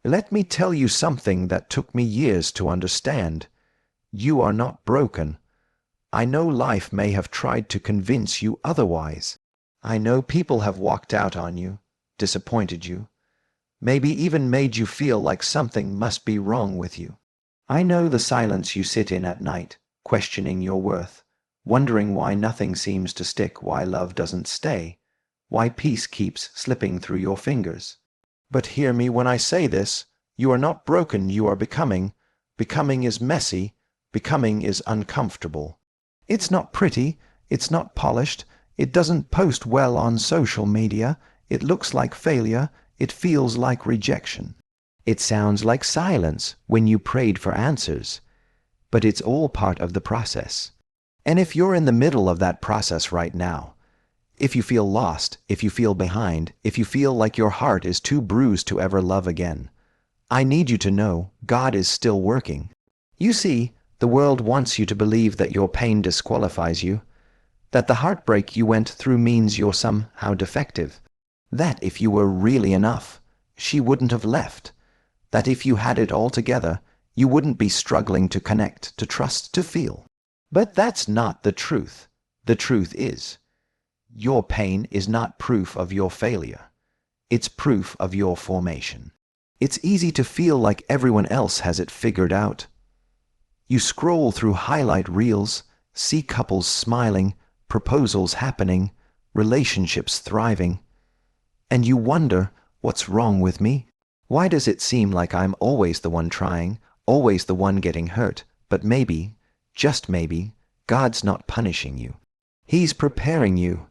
Let me tell you something that took me years to understand. You are not broken. I know life may have tried to convince you otherwise. I know people have walked out on you, disappointed you, maybe even made you feel like something must be wrong with you. I know the silence you sit in at night, questioning your worth, wondering why nothing seems to stick, why love doesn't stay, why peace keeps slipping through your fingers. But hear me when I say this. You are not broken, you are becoming. Becoming is messy. Becoming is uncomfortable. It's not pretty. It's not polished. It doesn't post well on social media. It looks like failure. It feels like rejection. It sounds like silence when you prayed for answers. But it's all part of the process. And if you're in the middle of that process right now, if you feel lost, if you feel behind, if you feel like your heart is too bruised to ever love again, I need you to know God is still working. You see, the world wants you to believe that your pain disqualifies you, that the heartbreak you went through means you're somehow defective, that if you were really enough, she wouldn't have left, that if you had it all together, you wouldn't be struggling to connect, to trust, to feel. But that's not the truth. The truth is, your pain is not proof of your failure. It's proof of your formation. It's easy to feel like everyone else has it figured out. You scroll through highlight reels, see couples smiling, proposals happening, relationships thriving, and you wonder, what's wrong with me? Why does it seem like I'm always the one trying, always the one getting hurt? But maybe, just maybe, God's not punishing you. He's preparing you.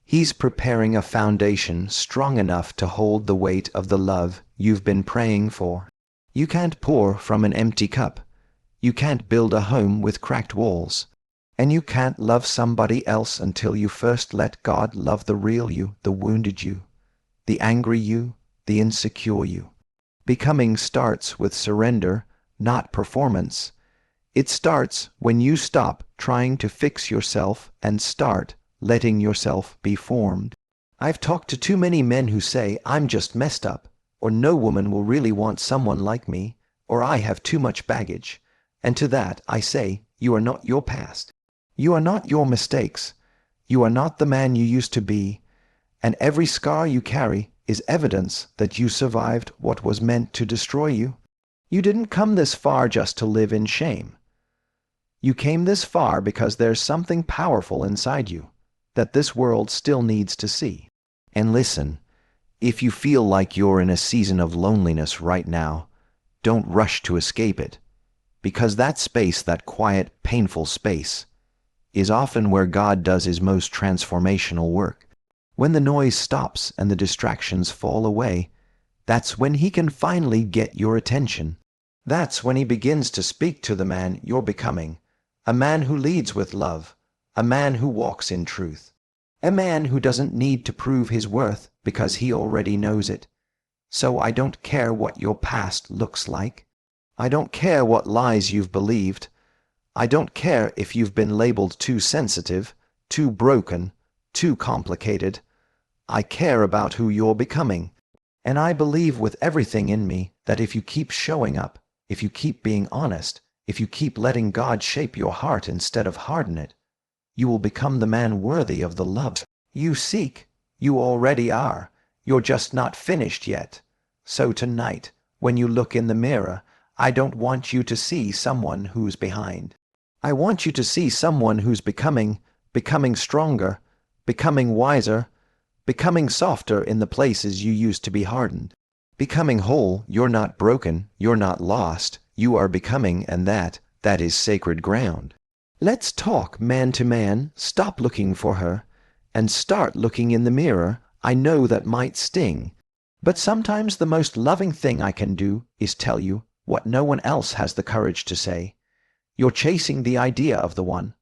He's preparing a foundation strong enough to hold the weight of the love you've been praying for. You can't pour from an empty cup. You can't build a home with cracked walls. And you can't love somebody else until you first let God love the real you, the wounded you, the angry you, the insecure you. Becoming starts with surrender, not performance. It starts when you stop trying to fix yourself and start letting yourself be formed. I've talked to too many men who say, I'm just messed up, or no woman will really want someone like me, or I have too much baggage. And to that I say, you are not your past. You are not your mistakes. You are not the man you used to be. And every scar you carry is evidence that you survived what was meant to destroy you. You didn't come this far just to live in shame. You came this far because there's something powerful inside you that this world still needs to see. And listen, if you feel like you're in a season of loneliness right now, don't rush to escape it, because that space, that quiet, painful space, is often where God does his most transformational work. When the noise stops and the distractions fall away, that's when he can finally get your attention. That's when he begins to speak to the man you're becoming, a man who leads with love, a man who walks in truth, a man who doesn't need to prove his worth because he already knows it. So I don't care what your past looks like. I don't care what lies you've believed. I don't care if you've been labeled too sensitive, too broken, too complicated. I care about who you're becoming. And I believe with everything in me that if you keep showing up, if you keep being honest, if you keep letting God shape your heart instead of harden it, you will become the man worthy of the love you seek. You already are. You're just not finished yet. So tonight, when you look in the mirror, I don't want you to see someone who's behind. I want you to see someone who's becoming stronger, becoming wiser, becoming softer in the places you used to be hardened. Becoming whole. You're not broken, you're not lost, you are becoming, and that is sacred ground. Let's talk man to man. Stop looking for her and start looking in the mirror. I know that might sting, but sometimes the most loving thing I can do is tell you what no one else has the courage to say. You're chasing the idea of the one,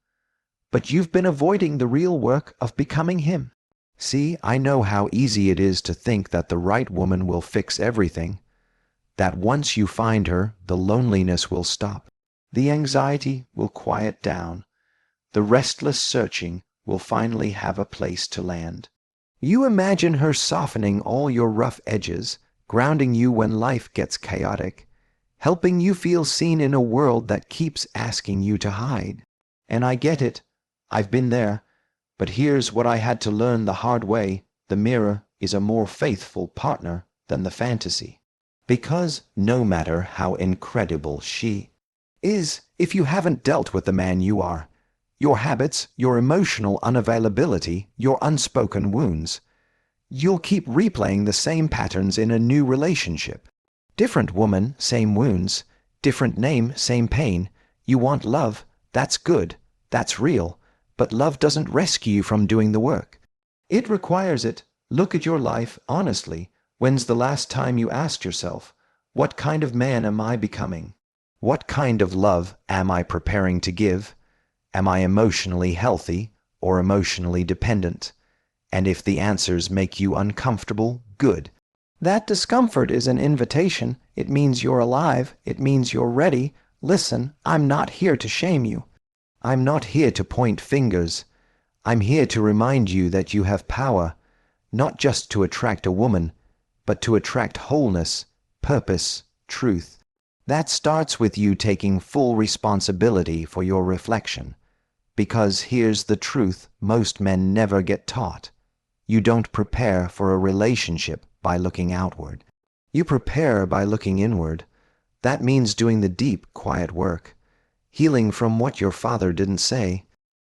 but you've been avoiding the real work of becoming him. See, I know how easy it is to think that the right woman will fix everything, that once you find her, the loneliness will stop, the anxiety will quiet down, the restless searching will finally have a place to land. You imagine her softening all your rough edges, grounding you when life gets chaotic, helping you feel seen in a world that keeps asking you to hide. And I get it. I've been there. But here's what I had to learn the hard way. The mirror is a more faithful partner than the fantasy. Because no matter how incredible she is, if you haven't dealt with the man you are, your habits, your emotional unavailability, your unspoken wounds, you'll keep replaying the same patterns in a new relationship. Different woman, same wounds. Different name, same pain. You want love, that's good, that's real. But love doesn't rescue you from doing the work. It requires it. Look at your life honestly. When's the last time you asked yourself, what kind of man am I becoming? What kind of love am I preparing to give? Am I emotionally healthy or emotionally dependent? And if the answers make you uncomfortable, good. That discomfort is an invitation. It means you're alive. It means you're ready. Listen, I'm not here to shame you. I'm not here to point fingers. I'm here to remind you that you have power, not just to attract a woman, but to attract wholeness, purpose, truth. That starts with you taking full responsibility for your reflection. Because here's the truth most men never get taught. You don't prepare for a relationship by looking outward. You prepare by looking inward. That means doing the deep, quiet work. Healing from what your father didn't say.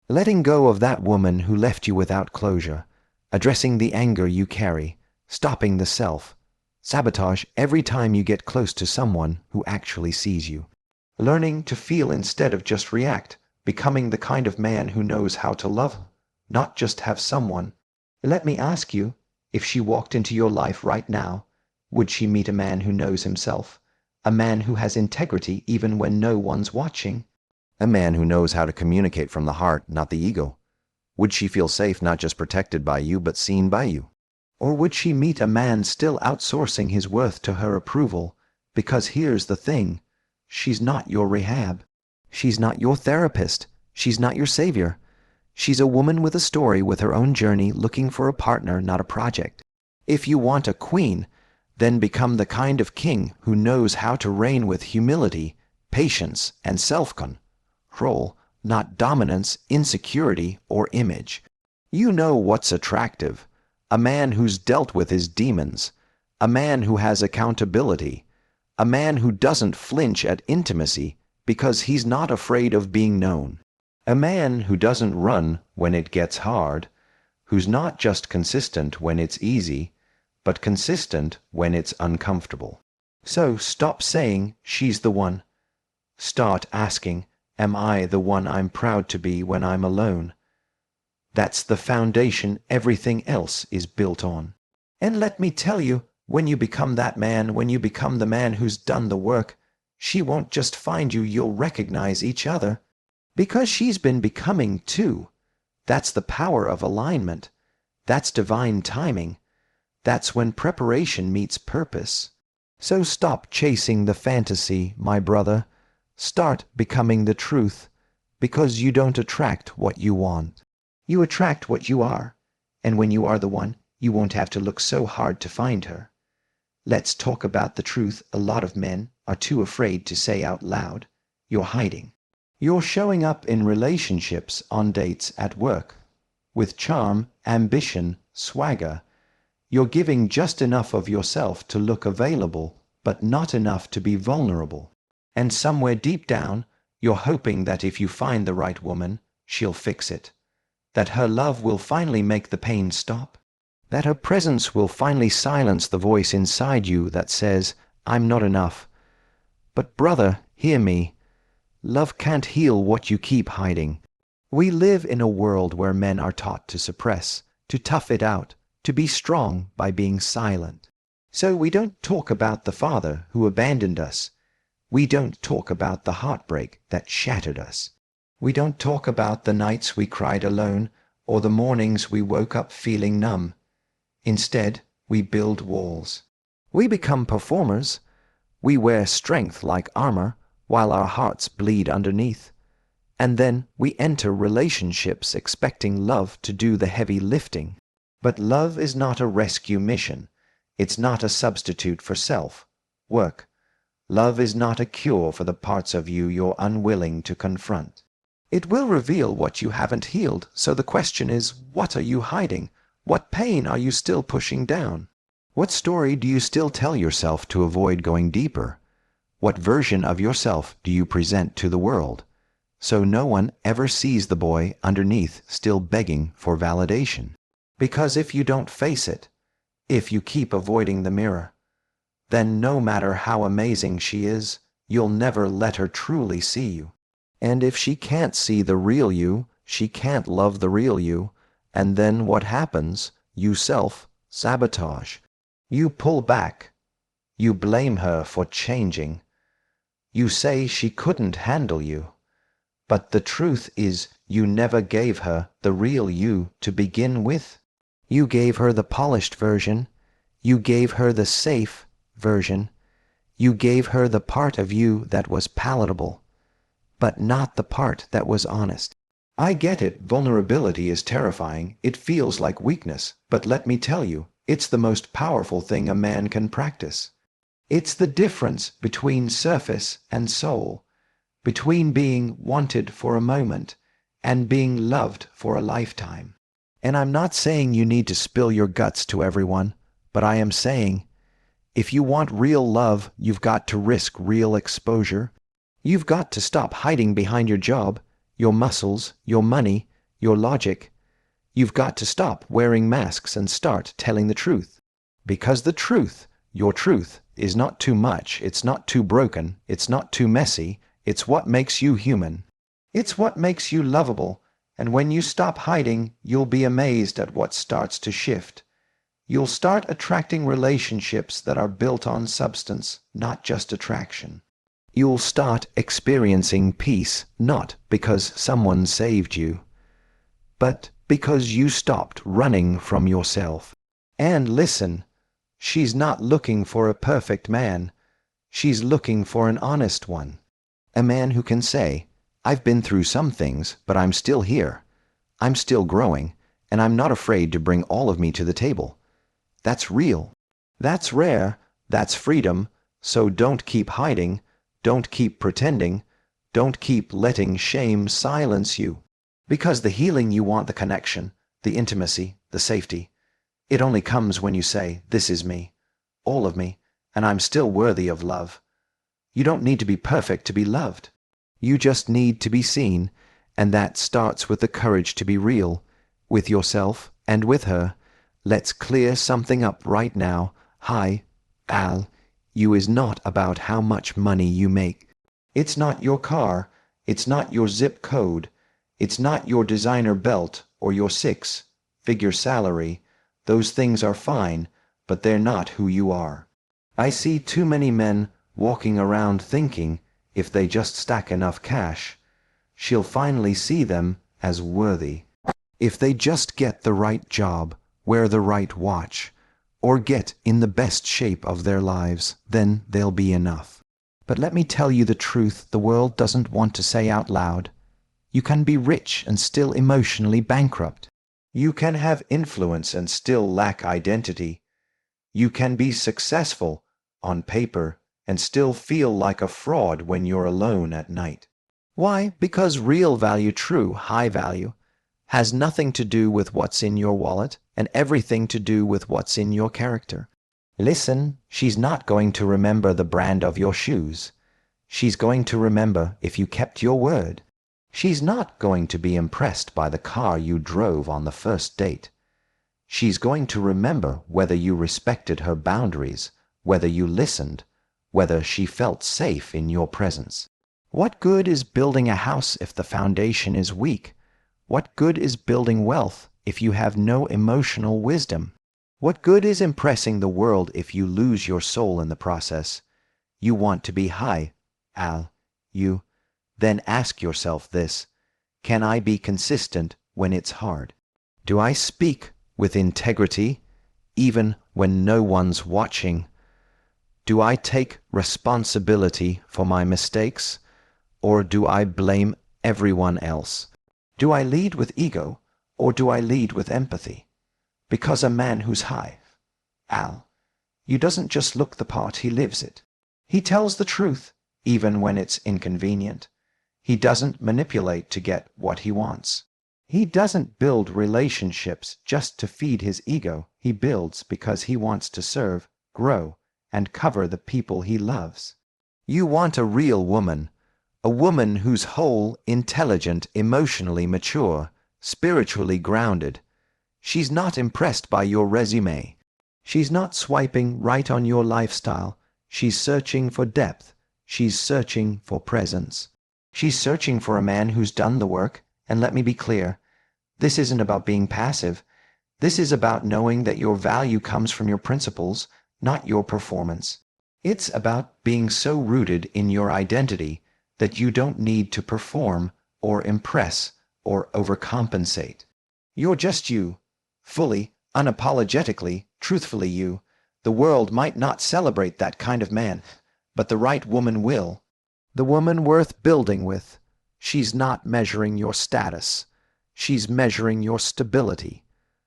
Letting go of that woman who left you without closure. Addressing the anger you carry. Stopping the self-sabotage every time you get close to someone who actually sees you. Learning to feel instead of just react. Becoming the kind of man who knows how to love, not just have someone. Let me ask you, if she walked into your life right now, would she meet a man who knows himself? A man who has integrity even when no one's watching? A man who knows how to communicate from the heart, not the ego? Would she feel safe not just protected by you, but seen by you? Or would she meet a man still outsourcing his worth to her approval? Because here's the thing, she's not your rehab. She's not your therapist. She's not your savior. She's a woman with a story, with her own journey, looking for a partner, not a project. If you want a queen, then become the kind of king who knows how to reign with humility, patience, and self-control, not dominance, insecurity, or image. You know what's attractive. A man who's dealt with his demons. A man who has accountability. A man who doesn't flinch at intimacy because he's not afraid of being known. A man who doesn't run when it gets hard, who's not just consistent when it's easy, but consistent when it's uncomfortable. So stop saying, she's the one. Start asking, am I the one I'm proud to be when I'm alone? That's the foundation everything else is built on. And let me tell you, when you become that man, when you become the man who's done the work, she won't just find you, you'll recognize each other. Because she's been becoming too. That's the power of alignment. That's divine timing. That's when preparation meets purpose. So stop chasing the fantasy, my brother. Start becoming the truth, because you don't attract what you want. You attract what you are, and when you are the one, you won't have to look so hard to find her. Let's talk about the truth a lot of men are too afraid to say out loud. You're hiding. You're showing up in relationships, on dates, at work, with charm, ambition, swagger. You're giving just enough of yourself to look available, but not enough to be vulnerable. And somewhere deep down, you're hoping that if you find the right woman, she'll fix it. That her love will finally make the pain stop. That her presence will finally silence the voice inside you that says, I'm not enough. But brother, hear me. Love can't heal what you keep hiding. We live in a world where men are taught to suppress, to tough it out, to be strong by being silent. So we don't talk about the father who abandoned us. We don't talk about the heartbreak that shattered us. We don't talk about the nights we cried alone or the mornings we woke up feeling numb. Instead, we build walls. We become performers. We wear strength like armor, while our hearts bleed underneath. And then we enter relationships expecting love to do the heavy lifting. But love is not a rescue mission. It's not a substitute for self-work. Love is not a cure for the parts of you you're unwilling to confront. It will reveal what you haven't healed, so the question is, what are you hiding? What pain are you still pushing down? What story do you still tell yourself to avoid going deeper? What version of yourself do you present to the world, so no one ever sees the boy underneath still begging for validation? Because if you don't face it, if you keep avoiding the mirror, then no matter how amazing she is, you'll never let her truly see you. And if she can't see the real you, she can't love the real you, and then what happens? You self-sabotage. You pull back. You blame her for changing. You say she couldn't handle you. But the truth is, you never gave her the real you to begin with. You gave her the polished version. You gave her the safe version. You gave her the part of you that was palatable, but not the part that was honest. I get it, vulnerability is terrifying, it feels like weakness, but let me tell you, it's the most powerful thing a man can practice. It's the difference between surface and soul, between being wanted for a moment and being loved for a lifetime. And I'm not saying you need to spill your guts to everyone, but I am saying, if you want real love, you've got to risk real exposure. You've got to stop hiding behind your job, your muscles, your money, your logic. You've got to stop wearing masks and start telling the truth. Because the truth, your truth, is not too much, it's not too broken, it's not too messy, it's what makes you human. It's what makes you lovable, and when you stop hiding, you'll be amazed at what starts to shift. You'll start attracting relationships that are built on substance, not just attraction. You'll start experiencing peace, not because someone saved you, but because you stopped running from yourself. And listen, she's not looking for a perfect man. She's looking for an honest one. A man who can say, I've been through some things, but I'm still here. I'm still growing, and I'm not afraid to bring all of me to the table. That's real. That's rare. That's freedom. So don't keep hiding. Don't keep pretending. Don't keep letting shame silence you. Because the healing you want, the connection, the intimacy, the safety, it only comes when you say, this is me, all of me, and I'm still worthy of love. You don't need to be perfect to be loved. You just need to be seen, and that starts with the courage to be real, with yourself and with her. Let's clear something up right now. Hi, Al. You is not about how much money you make. It's not your car. It's not your zip code. It's not your designer belt or your six-figure salary. Those things are fine, but they're not who you are. I see too many men walking around thinking if they just stack enough cash, she'll finally see them as worthy. If they just get the right job, wear the right watch, or get in the best shape of their lives, then they'll be enough. But let me tell you the truth the world doesn't want to say out loud. You can be rich and still emotionally bankrupt. You can have influence and still lack identity. You can be successful on paper and still feel like a fraud when you're alone at night. Why? Because real value, true high value, has nothing to do with what's in your wallet and everything to do with what's in your character. Listen, she's not going to remember the brand of your shoes. She's going to remember if you kept your word. She's not going to be impressed by the car you drove on the first date. She's going to remember whether you respected her boundaries, whether you listened, whether she felt safe in your presence. What good is building a house if the foundation is weak? What good is building wealth if you have no emotional wisdom? What good is impressing the world if you lose your soul in the process? You want to be high, Al. You. Then ask yourself this: can I be consistent when it's hard? Do I speak with integrity even when no one's watching? Do I take responsibility for my mistakes, or do I blame everyone else? Do I lead with ego, or do I lead with empathy? Because a man who's high, Al, You doesn't just look the part, he lives it. He tells the truth, even when it's inconvenient. He doesn't manipulate to get what he wants. He doesn't build relationships just to feed his ego. He builds because he wants to serve, grow, and cover the people he loves. You want a real woman, a woman who's whole, intelligent, emotionally mature, spiritually grounded. She's not impressed by your resume. She's not swiping right on your lifestyle. She's searching for depth. She's searching for presence. She's searching for a man who's done the work. And let me be clear, this isn't about being passive. This is about knowing that your value comes from your principles, not your performance. It's about being so rooted in your identity that you don't need to perform or impress or overcompensate. You're just you, fully, unapologetically, truthfully you. The world might not celebrate that kind of man, but the right woman will. The woman worth building with. She's not measuring your status. She's measuring your stability.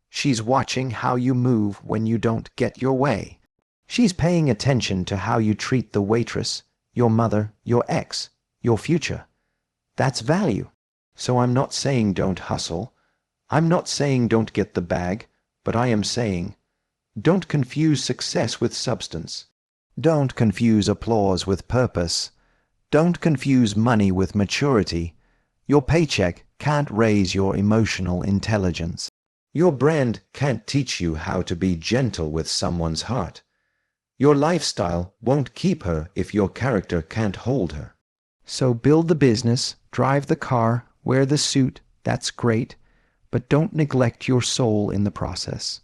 She's watching how you move when you don't get your way. She's paying attention to how you treat the waitress, your mother, your ex, your future. That's value. So I'm not saying don't hustle. I'm not saying don't get the bag, but I am saying don't confuse success with substance. Don't confuse applause with purpose. Don't confuse money with maturity. Your paycheck can't raise your emotional intelligence. Your brand can't teach you how to be gentle with someone's heart. Your lifestyle won't keep her if your character can't hold her. So build the business, drive the car, wear the suit, that's great, but don't neglect your soul in the process.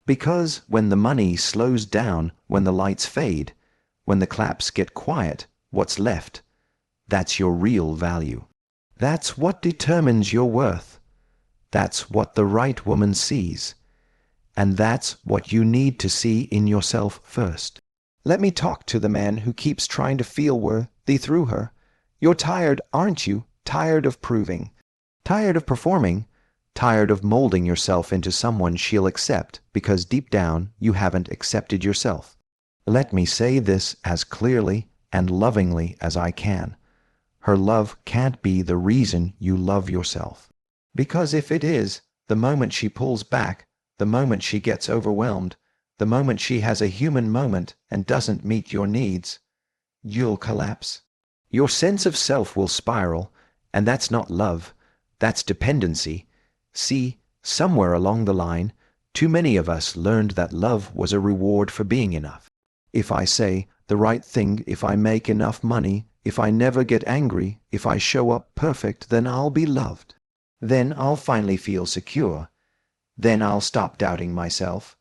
Because when the money slows down, when the lights fade, when the claps get quiet, what's left? That's your real value. That's what determines your worth. That's what the right woman sees. And that's what you need to see in yourself first. Let me talk to the man who keeps trying to feel worthy through her. You're tired, aren't you? Tired of proving. Tired of performing. Tired of molding yourself into someone she'll accept because deep down you haven't accepted yourself. Let me say this as clearly and lovingly as I can. Her love can't be the reason you love yourself. Because if it is, the moment she pulls back, the moment she gets overwhelmed, the moment she has a human moment and doesn't meet your needs, you'll collapse. Your sense of self will spiral, and that's not love, that's dependency. See, somewhere along the line, too many of us learned that love was a reward for being enough. If I say the right thing, if I make enough money, if I never get angry, if I show up perfect, then I'll be loved. Then I'll finally feel secure. Then I'll stop doubting myself.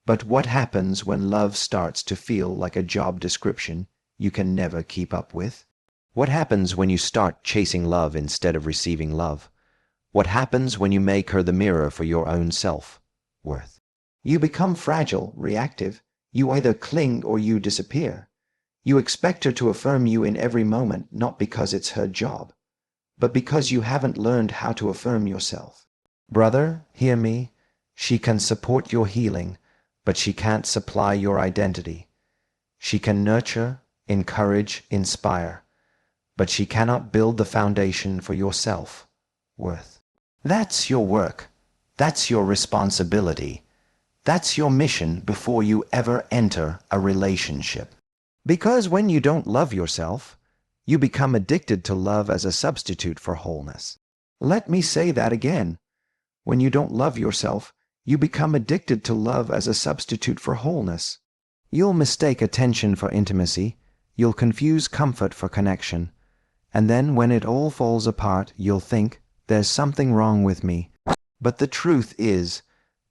But what happens when love starts to feel like a job description you can never keep up with? What happens when you start chasing love instead of receiving love? What happens when you make her the mirror for your own self-worth? You become fragile, reactive. You either cling or you disappear. You expect her to affirm you in every moment, not because it's her job, but because you haven't learned how to affirm yourself. Brother, hear me. She can support your healing, but she can't supply your identity. She can nurture, encourage, inspire, but she cannot build the foundation for your self-worth. That's your work. That's your responsibility. That's your mission before you ever enter a relationship. Because when you don't love yourself, you become addicted to love as a substitute for wholeness. Let me say that again. When you don't love yourself, you become addicted to love as a substitute for wholeness. You'll mistake attention for intimacy. You'll confuse comfort for connection. And then when it all falls apart, you'll think, there's something wrong with me. But the truth is,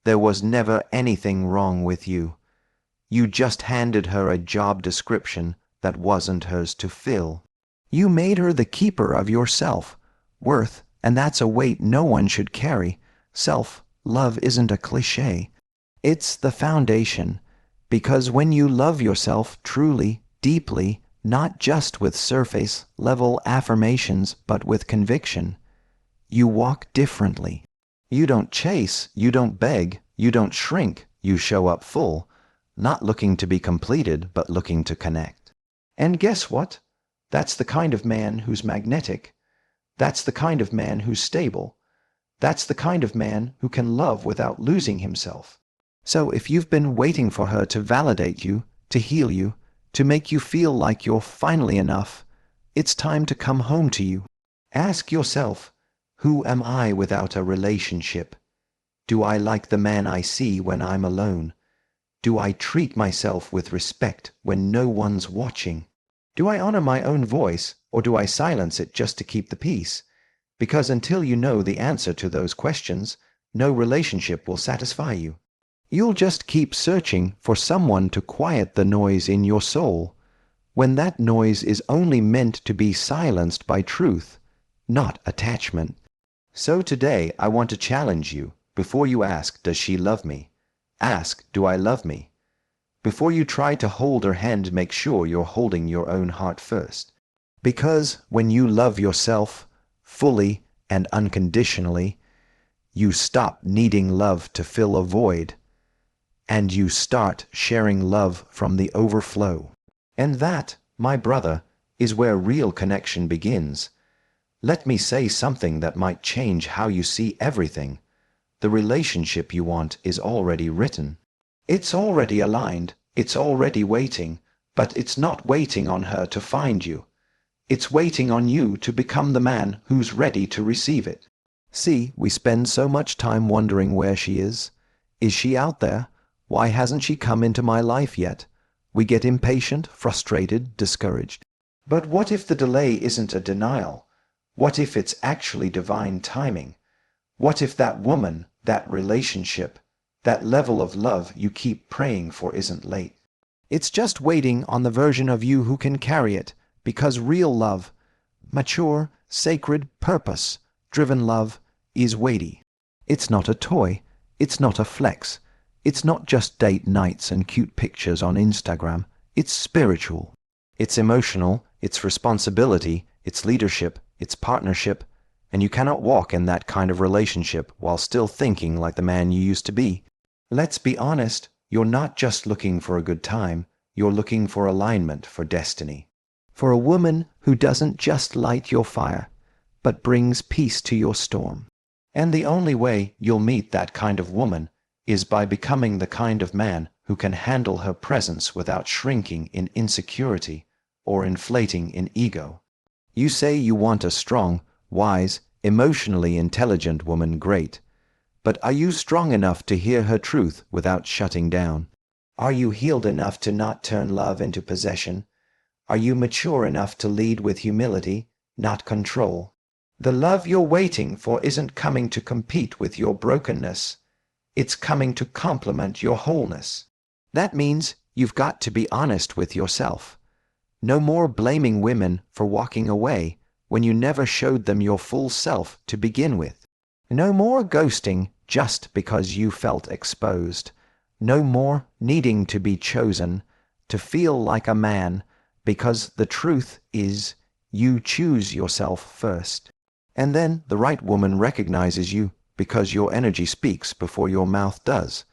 there was never anything wrong with you. You just handed her a job description that wasn't hers to fill. You made her the keeper of your self-worth, and that's a weight no one should carry. Self-love isn't a cliché. It's the foundation, because when you love yourself truly, deeply, not just with surface-level affirmations, but with conviction, you walk differently. You don't chase, you don't beg, you don't shrink, you show up full. not looking to be completed, but looking to connect. And guess what? That's the kind of man who's magnetic. That's the kind of man who's stable. That's the kind of man who can love without losing himself. So if you've been waiting for her to validate you, to heal you, to make you feel like you're finally enough, it's time to come home to you. Ask yourself, who am I without a relationship? Do I like the man I see when I'm alone? Do I treat myself with respect when no one's watching? Do I honor my own voice, or do I silence it just to keep the peace? Because until you know the answer to those questions, no relationship will satisfy you. You'll just keep searching for someone to quiet the noise in your soul, when that noise is only meant to be silenced by truth, not attachment. So today I want to challenge you. Before you ask, does she love me? Ask, do I love me? Before you try to hold her hand, make sure you're holding your own heart first. Because when you love yourself fully and unconditionally, you stop needing love to fill a void, and you start sharing love from the overflow. And that, my brother, is where real connection begins. Let me say something that might change how you see everything. The relationship you want is already written. It's already aligned, it's already waiting, but it's not waiting on her to find you. It's waiting on you to become the man who's ready to receive it. See, we spend so much time wondering where she is. Is she out there? Why hasn't she come into my life yet? We get impatient, frustrated, discouraged. But what if the delay isn't a denial? What if it's actually divine timing? What if that woman, that relationship, that level of love you keep praying for isn't late? It's just waiting on the version of you who can carry it, because real love, mature, sacred, purpose-driven love, is weighty. It's not a toy. It's not a flex. It's not just date nights and cute pictures on Instagram. It's spiritual. It's emotional. It's responsibility. It's leadership. It's partnership. And you cannot walk in that kind of relationship while still thinking like the man you used to be. Let's be honest. You're not just looking for a good time. You're looking for alignment, for destiny. For a woman who doesn't just light your fire, but brings peace to your storm. And the only way you'll meet that kind of woman is by becoming the kind of man who can handle her presence without shrinking in insecurity or inflating in ego. You say you want a strong, wise, emotionally intelligent woman, great. But are you strong enough to hear her truth without shutting down? Are you healed enough to not turn love into possession? Are you mature enough to lead with humility, not control? The love you're waiting for isn't coming to compete with your brokenness. It's coming to complement your wholeness. That means you've got to be honest with yourself. No more blaming women for walking away when you never showed them your full self to begin with. No more ghosting just because you felt exposed. No more needing to be chosen, to feel like a man, because the truth is you choose yourself first. And then the right woman recognizes you because your energy speaks before your mouth does,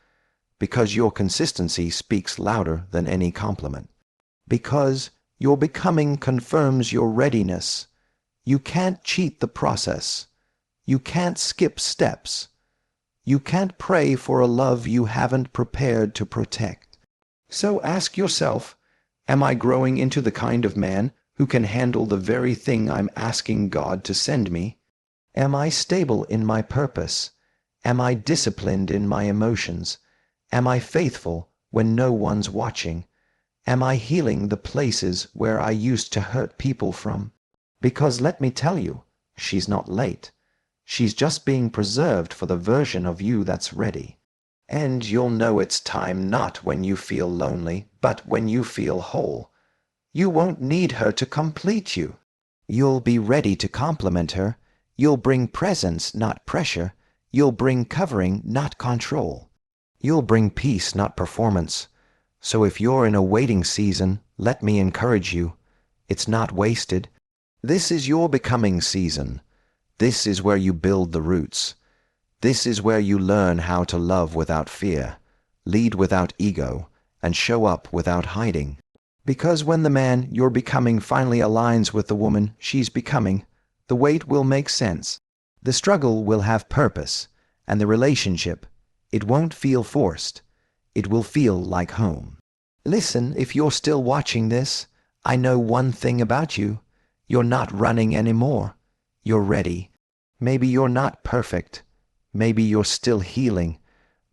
because your consistency speaks louder than any compliment, because your becoming confirms your readiness. You can't cheat the process. You can't skip steps. You can't pray for a love you haven't prepared to protect. So ask yourself, am I growing into the kind of man who can handle the very thing I'm asking God to send me? Am I stable in my purpose? Am I disciplined in my emotions? Am I faithful when no one's watching? Am I healing the places where I used to hurt people from? Because let me tell you, she's not late. She's just being preserved for the version of you that's ready. And you'll know it's time not when you feel lonely, but when you feel whole. You won't need her to complete you. You'll be ready to complement her. You'll bring presence, not pressure. You'll bring covering, not control. You'll bring peace, not performance. So if you're in a waiting season, let me encourage you. It's not wasted. This is your becoming season. This is where you build the roots. This is where you learn how to love without fear, lead without ego, and show up without hiding. Because when the man you're becoming finally aligns with the woman she's becoming, the wait will make sense. The struggle will have purpose, and the relationship, it won't feel forced. It will feel like home. Listen, if you're still watching this, I know one thing about you. You're not running anymore. You're ready. Maybe you're not perfect. Maybe you're still healing.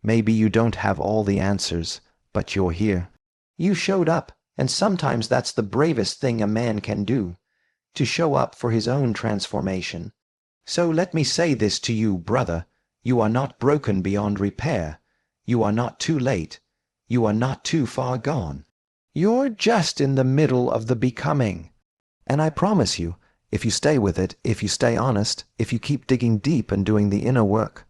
Maybe you don't have all the answers, but you're here. You showed up, and sometimes that's the bravest thing a man can do, to show up for his own transformation. So let me say this to you, brother. You are not broken beyond repair. You are not too late. You are not too far gone. You're just in the middle of the becoming. And I promise you, if you stay with it, if you stay honest, if you keep digging deep and doing the inner work,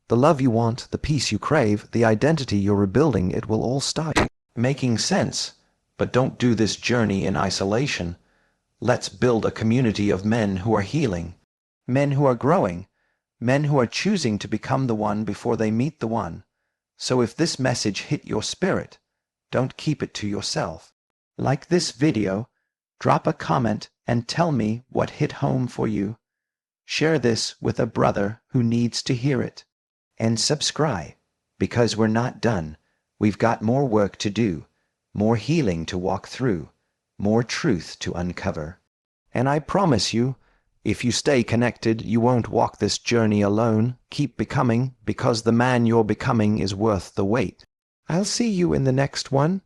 the love you want, the peace you crave, the identity you're rebuilding, it will all start making sense. But don't do this journey in isolation. Let's build a community of men who are healing, men who are growing, men who are choosing to become the one before they meet the one. So if this message hit your spirit, don't keep it to yourself. Like this video, drop a comment and tell me what hit home for you. Share this with a brother who needs to hear it. And subscribe, because we're not done. We've got more work to do, more healing to walk through, more truth to uncover. And I promise you, if you stay connected, you won't walk this journey alone. Keep becoming, because the man you're becoming is worth the wait. I'll see you in the next one.